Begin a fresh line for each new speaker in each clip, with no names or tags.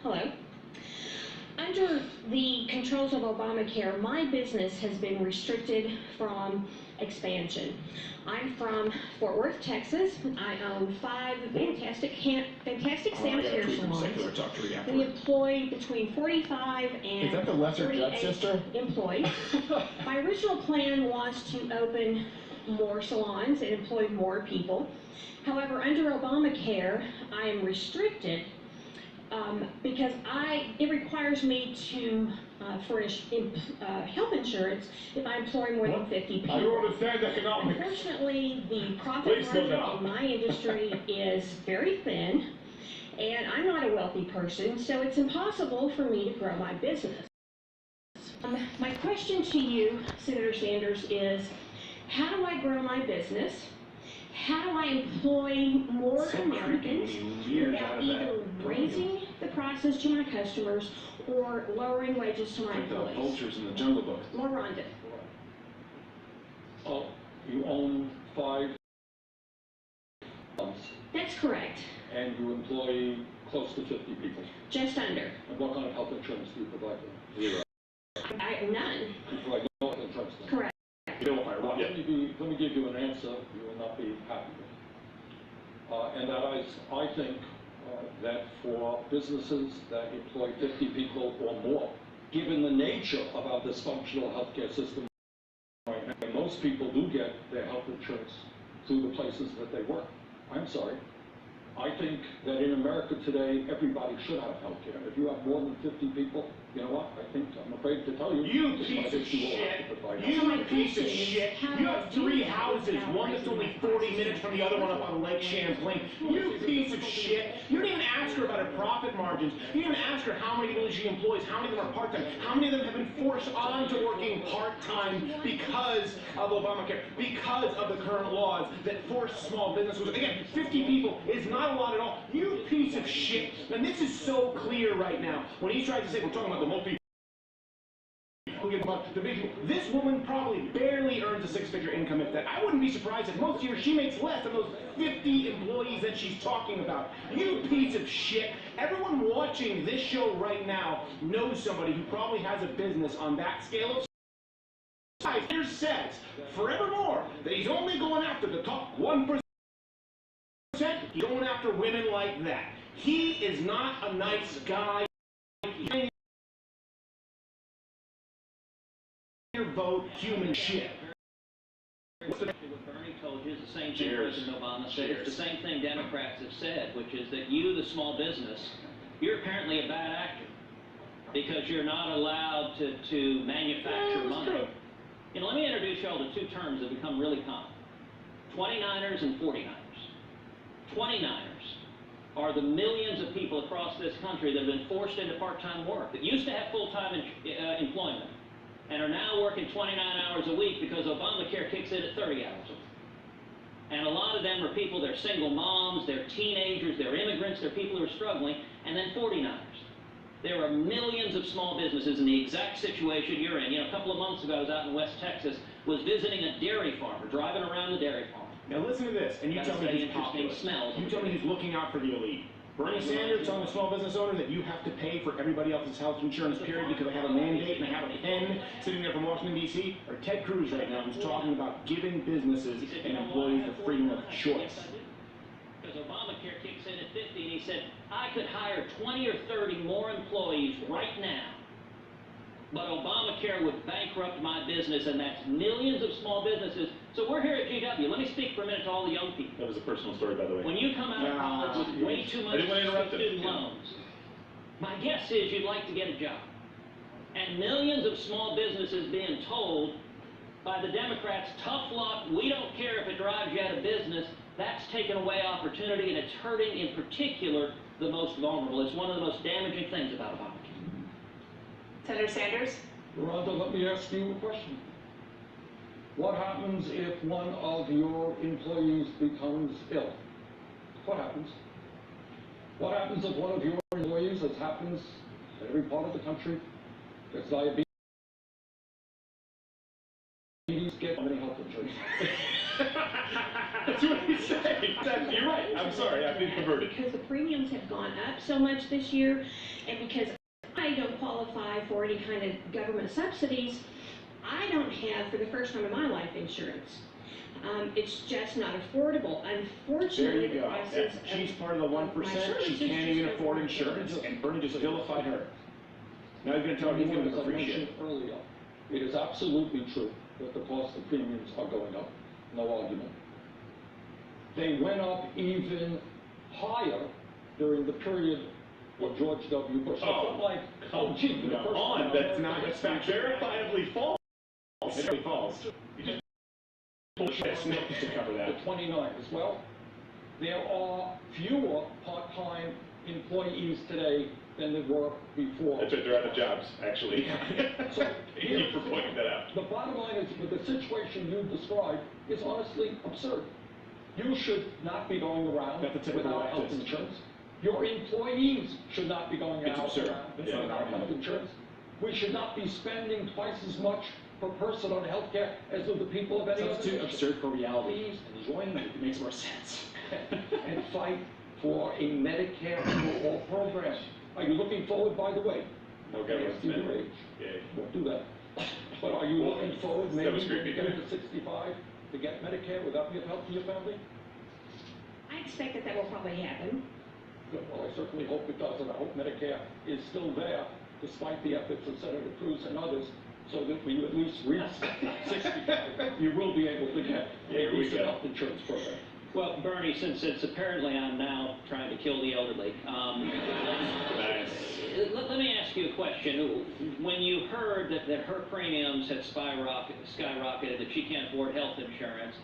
Hello. Under the controls of Obamacare, my business has been restricted from expansion. I'm from Fort Worth, Texas. I own 5 fantastic sanitary salons. We employ between 45 and
Is that the lesser judge sister?
Employees. My original plan was to open more salons and employ more people. However, under Obamacare, I am restricted because it requires me to furnish health insurance if I employ more than 50 people.
I don't understand economics.
Unfortunately, the profit margin in my industry is very thin, and I'm not a wealthy person, so it's impossible for me to grow my business. My question to you, Senator Sanders, is how do I grow my business? How do I employ more Americans without either raising the prices to my customers or lowering wages to my employees?
Vultures in the Jungle Book.
LaRonda.
Oh, you own 5 salons.
That's correct.
And you employ close to 50 people.
Just under.
And what kind of health insurance do you provide them?
Zero. None.
You provide no health insurance.
Correct.
Let me give you an answer you will not be happy with. And that is, I think that for businesses that employ 50 people or more, given the nature of our dysfunctional healthcare system right now, most people do get their health insurance through the places that they work. I'm sorry. I think that in America today, everybody should have health care. If you have more than 50 people, you know what? I'm afraid to tell you.
You piece of shit. You piece of shit. You have 3 houses. One that's only 40 minutes from the other one up on Lake Champlain. You piece of shit. You didn't even ask her about her profit margins. You didn't even ask her how many people she employs, how many of them are part-time, how many of them have been forced onto working part-time because of Obamacare, because of the current laws that force small businesses. Again, 50 people is not a lot at all. You piece of shit. And this is so clear right now. When he tries to say we're talking about the multi division, this woman probably barely earns a 6-figure income, if that. I wouldn't be surprised if most years she makes less than those 50 employees that she's talking about. You piece of shit. Everyone watching this show right now knows somebody who probably has a business on that scale of size. Here says forevermore that he's only going after the top 1%. He's going after women like that. He is not a nice guy. Your vote, human shit.
What Bernie told you is the same thing President Obama said. It's the same thing Democrats have said, which is that you, the small business, you're apparently a bad actor because you're not allowed to manufacture money. You know, let me introduce you all to 2 terms that become really common: 29ers and 49ers. 29ers are the millions of people across this country that have been forced into part-time work, that used to have full-time employment, and are now working 29 hours a week because Obamacare kicks in at 30 hours a week. And a lot of them are people, they're single moms, they're teenagers, they're immigrants, they're people who are struggling, and then 49ers. There are millions of small businesses in the exact situation you're in. You know, a couple of months ago, I was out in West Texas, was visiting a dairy farmer, driving around the dairy farm.
Now listen to this, and you tell me who's popular. You tell me who's looking out for the elite. Bernie Sanders telling a small business owner that you have to pay for everybody else's health insurance, period, because I have a mandate and I have a pen sitting there from Washington, D.C., or Ted Cruz right now, who's talking about giving businesses and employees the freedom of choice.
Because Obamacare kicks in at 50, and he said, I could hire 20 or 30 more employees right now, but Obamacare would bankrupt my business, and that's millions of small businesses. So we're here at GW. Let me speak for a minute to all the young people.
That was a personal story, by the way.
When you come out of college with way too much student loans, my guess is you'd like to get a job. And millions of small businesses being told by the Democrats, tough luck, we don't care if it drives you out of business, that's taking away opportunity, and it's hurting, in particular, the most vulnerable. It's one of the most damaging things about Obamacare.
Senator Sanders?
Rhonda, let me ask you a question. What happens if one of your employees becomes ill? What happens? What happens if one of your employees, as happens in every part of the country, gets diabetes, get how many health insurance?
That's what he's saying. You're right. I'm sorry. I've been converted.
Because the premiums have have gone up so much this year, and because I don't qualify for any kind of government subsidies, I don't have, for the first time in my life, insurance. It's just not affordable. Unfortunately,
There you go. She's part of the 1%. She can't even afford insurance, and Bernie just vilified her. Now he's going to tell her he's going to appreciate it.
Earlier, it is absolutely true that the cost of premiums are going up. No argument. They went up even higher during the period of George W. Bush.
Oh,
like, oh, gee,
come on. That's verifiably false. It's really false. You just bullshit snakes to cover that.
The 29 as well. There are fewer part-time employees today than there were before.
That's right, they're out of jobs, actually.
So
Thank you for pointing that out.
the bottom line is, with the situation you described, is honestly absurd. You should not be going around without health insurance. Your employees should not be going out without health insurance. We should not be spending twice as much per person on health care as do the people of any other
That's too
nation.
absurd for reality.
Please join me
It makes more sense.
and fight for a Medicare for all program. Are you looking forward, by the way?
No government
your
spending.
age.
Yeah.
Don't do that. But are you looking forward, maybe
was
when
creepy.
you get to 65, to get Medicare without your help to your family?
I expect that will probably happen.
Good. Well, I certainly hope it does, and I hope Medicare is still there, despite the efforts of Senator Cruz and others, so that when you at least reach 65, you will be able to get a decent health insurance program.
Well, Bernie, since it's apparently I'm now trying to kill the elderly,
Nice.
let me ask you a question. When you heard that her premiums had skyrocketed, that she can't afford health insurance,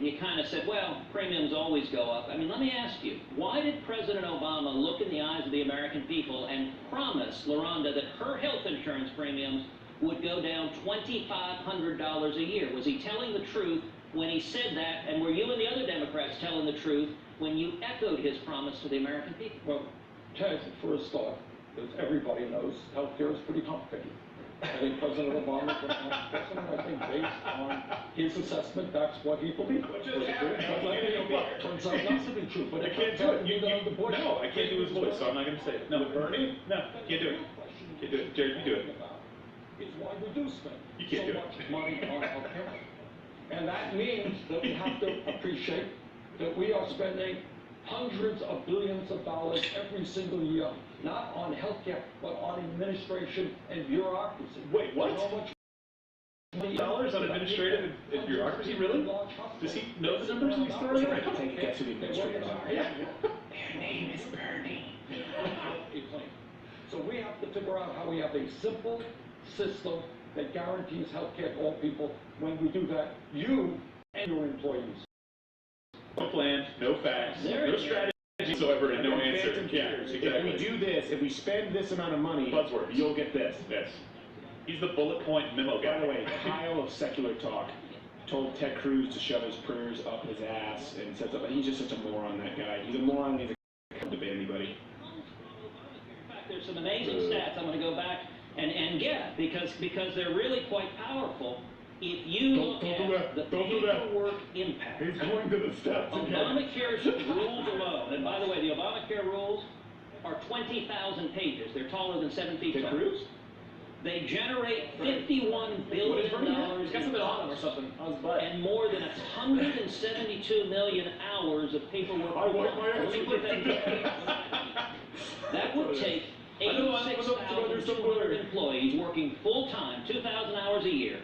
you kind of said, well, premiums always go up. I mean, let me ask you, why did President Obama look in the eyes of the American people and promise LaRonda that her health insurance premiums would go down $2,500 a year? Was he telling the truth when he said that, and were you and the other Democrats telling the truth when you echoed his promise to the American people?
Well, Ted, for a start, as everybody knows, health care is pretty complicated. I think President Obama was not president. I think based on his assessment, that's what he believed.
What just
Was it
happened?
good? Turns out not to be true, but
I
it
can't do it. No, I can't do his voice, so I'm not going to say it. No, Bernie? No, can't do it. Can't do it. Jared, you do it.
Is why we do spend
You can't
so
do it.
much money on health care. And that means that we have to appreciate that we are spending hundreds of billions of dollars every single year, not on healthcare, but on administration and bureaucracy.
Wait, what?
You know how much
Dollars on administrative and bureaucracy, really? Does he know the numbers he's throwing
I
around?
think it gets to the administrators.
Yeah.
Their name is Bernie.
So we have to figure out how we have a simple system that guarantees health care to all people. When we do that, you and your employees.
No plan, no facts,
There
no
it is.
strategy whatsoever, and no
And
answer.
phantom
Yeah,
fears.
exactly.
If we do this, if we spend this amount of money,
Buzzwords.
you'll get this.
Yes. He's the bullet point memo guy.
By the way, Kyle of Secular Talk told Ted Cruz to shove his prayers up his ass and said something. He's just such a moron, that guy. He's a moron. He's a can't debate anybody.
In fact, there's some amazing stats I'm going to go back and get because they're really quite powerful. If you look at the paperwork impact,
He's going to the steps again.
Obamacare's rules alone, and by the way, the Obamacare rules are 20,000 pages. They're taller than 7 feet
Ted
tall.
Cruz?
They generate $51 billion and more than 172 million hours of paperwork.
I want my
Let me put that- That would take 86,200 employees working full-time, 2,000 hours a year,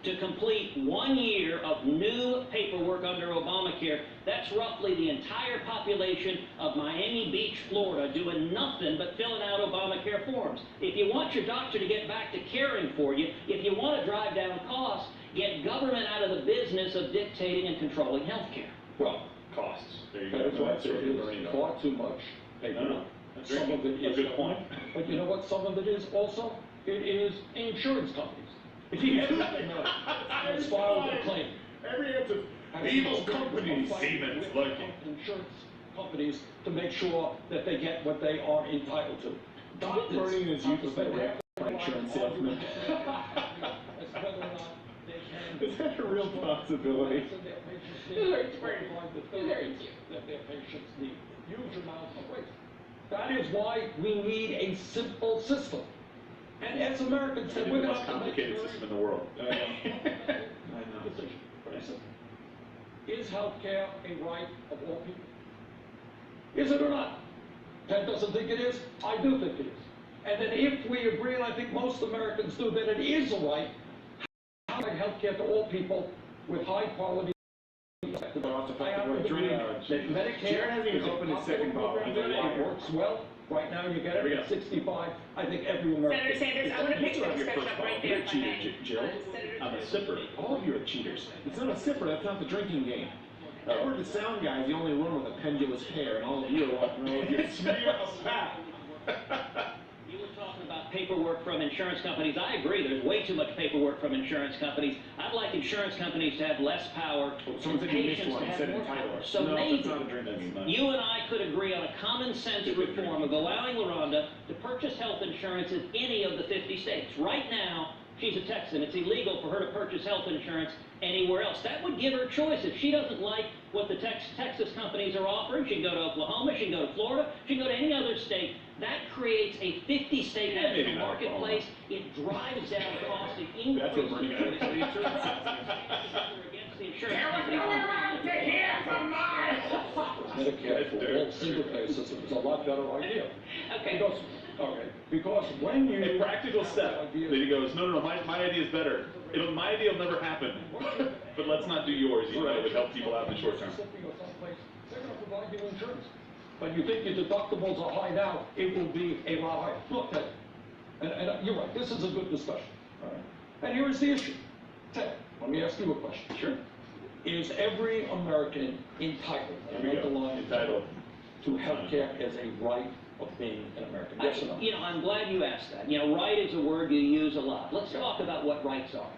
to complete 1 year of new paperwork under Obamacare. That's roughly the entire population of Miami Beach, Florida, doing nothing but filling out Obamacare forms. If you want your doctor to get back to caring for you, if you want to drive down costs, get government out of the business of dictating and controlling health care.
Well, costs. There you go.
That is right.
That's what
It
we're
is
doing.
far too much paper.
No. That's
Some of it
a
is
good point.
But you know what some of it is also? It is insurance companies. Has filed a claim.
Every answer.
Has
Evil
filed a
companies,
fight
Siemens,
with
Lucky.
insurance companies to make sure that they get what they are entitled to.
Bernie in his youth was like
have
an insurance salesman.
as whether or not they can
Is that a real possibility?
that their patients need, that their patients need. huge amount of waste. That is why we need a simple system. And as Americans said, we're
the
going
most
to have to make
complicated system in the world.
a decision. Very simple. Is health care a right of all people? Is it or not? Ted doesn't think it is. I do think it is. And then if we agree, and I think most Americans do, that it is a right, how do I health care to all people with high quality? I happen to believe that Medicare
Jared hasn't even opened his second bottle.
It works well. Right now, you get it at 65. I think every American.
Senator Sanders, I want to pick the discussion up right there,
You're a
if I may.
cheater, Jill. I'm a sipper. All of you are cheaters. It's not a sipper. That's not the drinking game. We're the sound guys, the only one with a pendulous pair, and all of you are walking around with your smear fat.
You were talking about paperwork from insurance companies. I agree, there's way too much paperwork from insurance companies. I'd like insurance companies to have less power,
Someone said you missed
patients
one.
to
He
have
said
more power.
entitled.
So
No,
maybe
that's not a drinking game.
you and I could agree on a common sense reform of allowing LaRonda to purchase health insurance in any of the 50 states. Right now, she's a Texan. It's illegal for her to purchase health insurance anywhere else. That would give her choice. If she doesn't like what the Texas companies are offering, she can go to Oklahoma, she can go to Florida, she can go to any other state. That creates a 50-state national marketplace. It drives down costs. It increases
That's what Bernie got.
against the insurance companies.
Medicare for all single-payer system is a lot better idea.
Okay.
Because when you...
A practical step. Then he goes, no, my idea is better. My idea will never happen. But let's not do yours. You know, it would help people out in the short term.
They're going to provide you insurance. But you think your deductibles are high now, it will be a lot higher. Look, Ted, and you're right, this is a good discussion. All right? And here is the issue. Ted, let me ask you a question.
Sure.
Is every American entitled, and underline
entitled,
to health care as a right of being an American? Yes or no?
You know, I'm glad you asked that. You know, right is a word you use a lot. Let's talk about what rights are.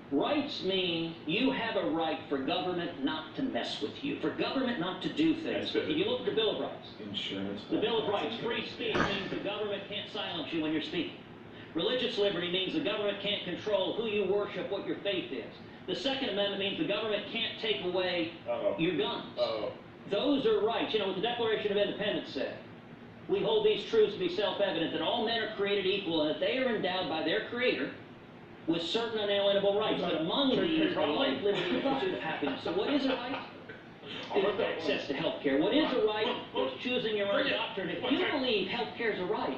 Rights mean you have a right for government not to mess with you, for government not to do things. If you look at the Bill of Rights,
Insurance.
the Bill of Rights, free speech means the government can't silence you when you're speaking. Religious liberty means the government can't control who you worship, what your faith is. The Second Amendment means the government can't take away your guns. Those are rights. You know what the Declaration of Independence said? We hold these truths to be self-evident, that all men are created equal and that they are endowed by their Creator with certain unalienable rights. But among these are life, liberty, and the pursuit of happiness. So what is a right? Is access to health care. What is a right is choosing your own doctor. And if you believe health care is a right,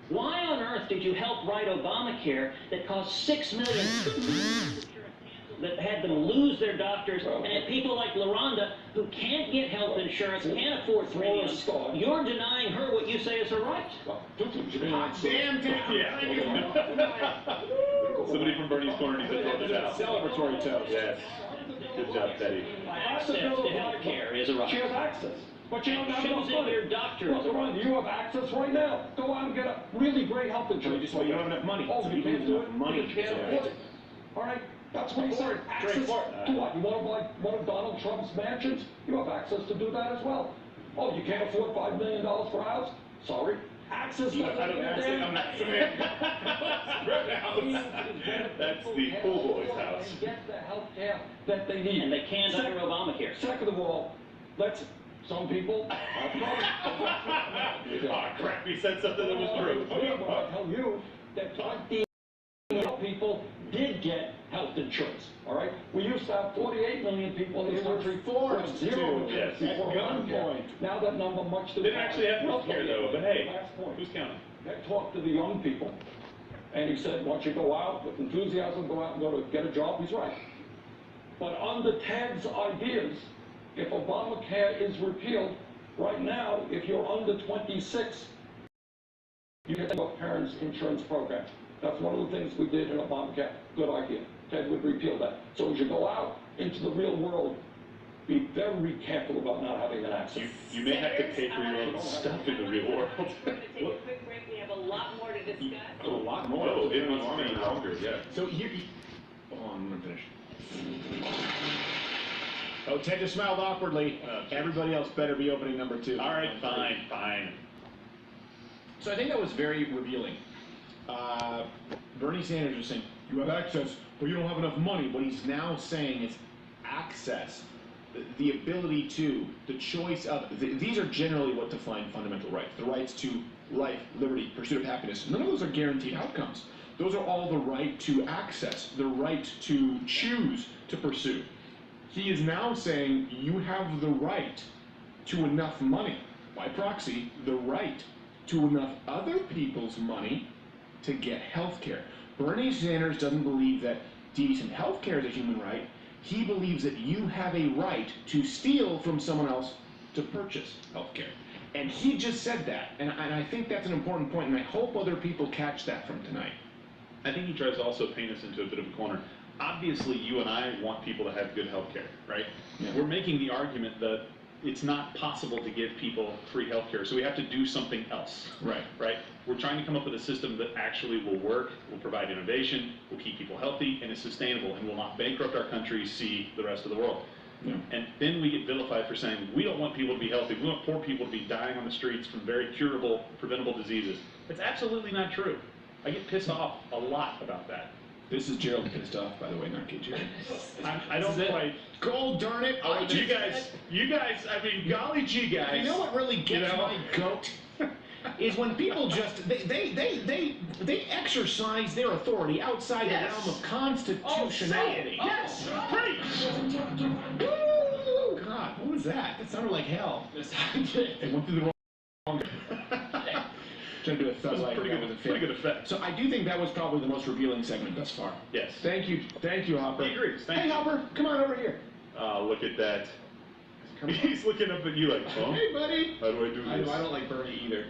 why on earth did you help write Obamacare that cost $6 million that had them lose their doctors, and had people like LaRonda who can't get health insurance, can't afford premiums? You're denying her what you say is her right.
Damn,
Somebody from Bernie's corner needs to throw this out.
Celebratory toast.
Yes. Good job, Teddy.
Access to health care is a right.
She has access. But you don't have enough
Choosing
money.
your doctor is a right.
You have access right now. Go out and get a really great health insurance.
Just, well, you don't have enough money.
Oh,
So
you can't do it?
money.
You can't afford it. All right? That's what he said. Access to what? You want to buy one of Donald Trump's mansions? You have access to do that as well. Oh, you can't afford $5 million for a house? Sorry. Access to
I don't actually, I'm not saying. That's the pool boy's house.
And get the health care that they need.
And they can't under Obamacare.
Second of all, some people have trouble.
Oh, crap, he said something that was true.
I'll tell you that 20 people did get health insurance, all right? We used to have 48 million people in this country with zero insurance
Yes.
before Obamacare. Now that number much too
They didn't actually have health care, though, but hey,
Last point.
who's counting?
Ted talked to the young people, and he said, once you go out with enthusiasm, go out and go to get a job. He's right. But under Ted's ideas, if Obamacare is repealed, right now, if you're under 26, you get a parents' insurance program. That's one of the things we did in Obamacare. Good idea. Ted would repeal that. So as you go out into the real world, be very careful about not having an access.
You may have to pay for your own stuff in the real world.
We're going to take a quick break. We have a lot more to discuss.
A lot more.
Oh, it must be longer, yeah.
So here, hold on, I'm gonna finish. Oh, Ted just smiled awkwardly. Everybody else better be opening number 2.
All right, fine.
So I think that was very revealing. Bernie Sanders was saying, you have access, but you don't have enough money. What he's now saying is access the ability to, the choice of, these are generally what define fundamental rights. The rights to life, liberty, pursuit of happiness. None of those are guaranteed outcomes. Those are all the right to access, the right to choose to pursue. He is now saying you have the right to enough money, by proxy, the right to enough other people's money to get health care. Bernie Sanders doesn't believe that decent health care is a human right. He believes that you have a right to steal from someone else to purchase health care. And he just said that, and I think that's an important point, and I hope other people catch that from tonight.
I think he tries to also paint us into a bit of a corner. Obviously, you and I want people to have good health care, right? Yeah. We're making the argument that it's not possible to give people free health care, so we have to do something else.
Right.
Right? We're trying to come up with a system that actually will work, will provide innovation, will keep people healthy, and is sustainable, and will not bankrupt our country, see the rest of the world. Yeah. And then we get vilified for saying, we don't want people to be healthy, we want poor people to be dying on the streets from very curable, preventable diseases. It's absolutely not true. I get pissed off a lot about that.
This is Gerald pissed off, by the way, not KJ.
I don't quite.
Gold darn it!
You guys, I mean, golly gee, guys.
You know what really gets my goat? Is when people just, they exercise their authority outside the realm of constitutionality.
Oh, yes! Preach!
Woo! God, what was that? That sounded like hell. It went through the wrong... Trying to do a thug like
pretty good effect.
So I do think that was probably the most revealing segment thus far.
Yes.
Thank you, Hopper.
He agrees. Thank you.
Hopper, come on over here.
Look at that. He's looking up at you like, huh?
Hey, buddy.
How do I do this?
I don't like Bernie either.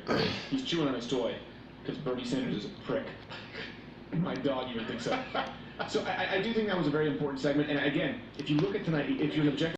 He's chewing on his toy because Bernie Sanders is a prick. My dog even thinks so. So I do think that was a very important segment. And again, if you look at tonight, if you're an objective.